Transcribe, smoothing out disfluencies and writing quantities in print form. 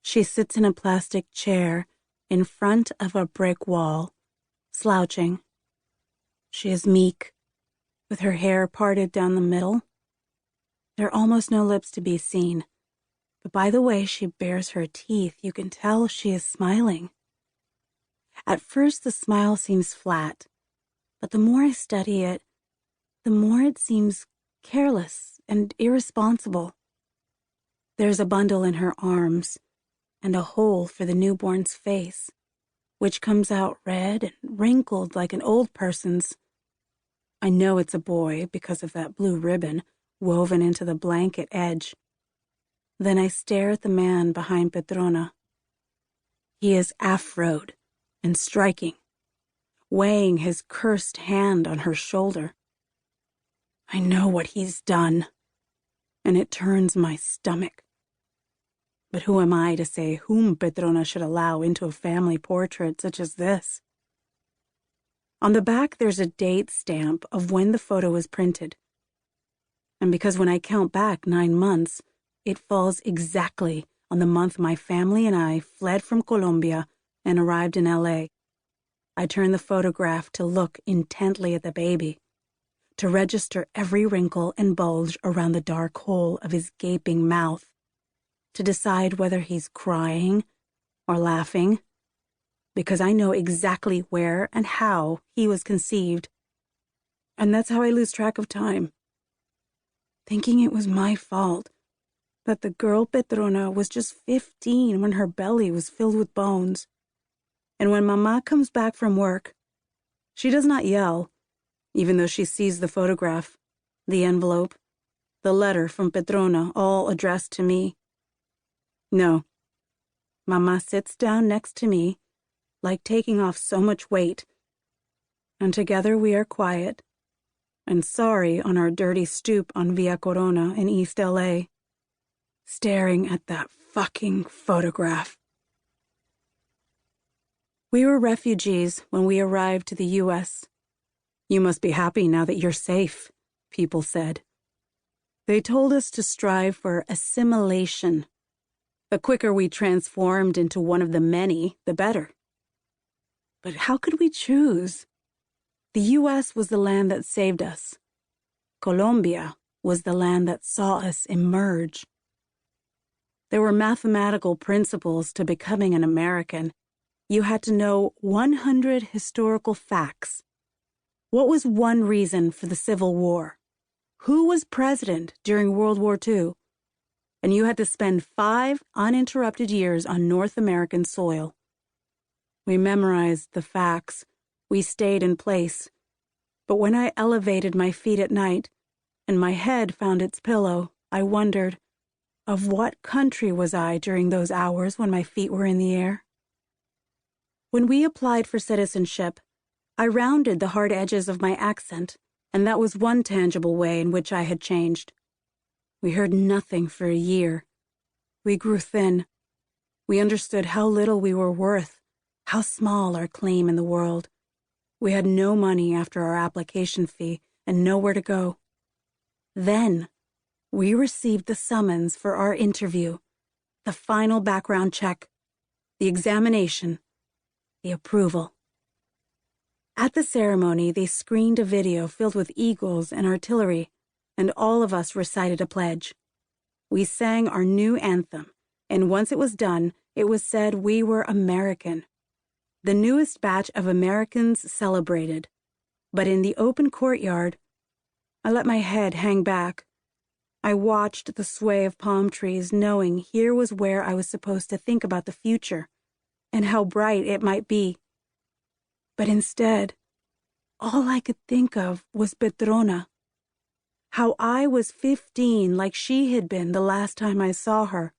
She sits in a plastic chair in front of a brick wall, slouching. She is meek, with her hair parted down the middle. There are almost no lips to be seen, but by the way she bares her teeth, you can tell she is smiling. At first, the smile seems flat, but the more I study it, the more it seems careless and irresponsible. There's a bundle in her arms and a hole for the newborn's face, which comes out red and wrinkled like an old person's. I know it's a boy because of that blue ribbon woven into the blanket edge. Then I stare at the man behind Petrona. He is afroed and striking, weighing his cursed hand on her shoulder. I know what he's done, and it turns my stomach. But who am I to say whom Petrona should allow into a family portrait such as this? On the back, there's a date stamp of when the photo was printed. And because when I count back 9 months, it falls exactly on the month my family and I fled from Colombia and arrived in L.A., I turn the photograph to look intently at the baby, to register every wrinkle and bulge around the dark hole of his gaping mouth, to decide whether he's crying or laughing, because I know exactly where and how he was conceived. And that's how I lose track of time, thinking it was my fault, that the girl Petrona was just 15 when her belly was filled with bones. And when Mama comes back from work, she does not yell, even though she sees the photograph, the envelope, the letter from Petrona, all addressed to me. No, Mama sits down next to me, like taking off so much weight, and together we are quiet and sorry on our dirty stoop on Via Corona in East L.A., staring at that fucking photograph. We were refugees when we arrived to the U.S. You must be happy now that you're safe, people said. They told us to strive for assimilation. The quicker we transformed into one of the many, the better. But how could we choose? The U.S. was the land that saved us. Colombia was the land that saw us emerge. There were mathematical principles to becoming an American. You had to know 100 historical facts. What was one reason for the Civil War? Who was president during World War II? And you had to spend 5 uninterrupted years on North American soil. We memorized the facts. We stayed in place. But when I elevated my feet at night and my head found its pillow, I wondered, of what country was I during those hours when my feet were in the air? When we applied for citizenship, I rounded the hard edges of my accent, and that was one tangible way in which I had changed. We heard nothing for a year. We grew thin. We understood how little we were worth, how small our claim in the world. We had no money after our application fee and nowhere to go. Then, we received the summons for our interview, the final background check, the examination, the approval. At the ceremony, they screened a video filled with eagles and artillery, and all of us recited a pledge. We sang our new anthem, and once it was done, it was said we were American. The newest batch of Americans celebrated, but in the open courtyard, I let my head hang back. I watched the sway of palm trees, knowing here was where I was supposed to think about the future and how bright it might be. But instead, all I could think of was Petrona. How I was 15 like she had been the last time I saw her.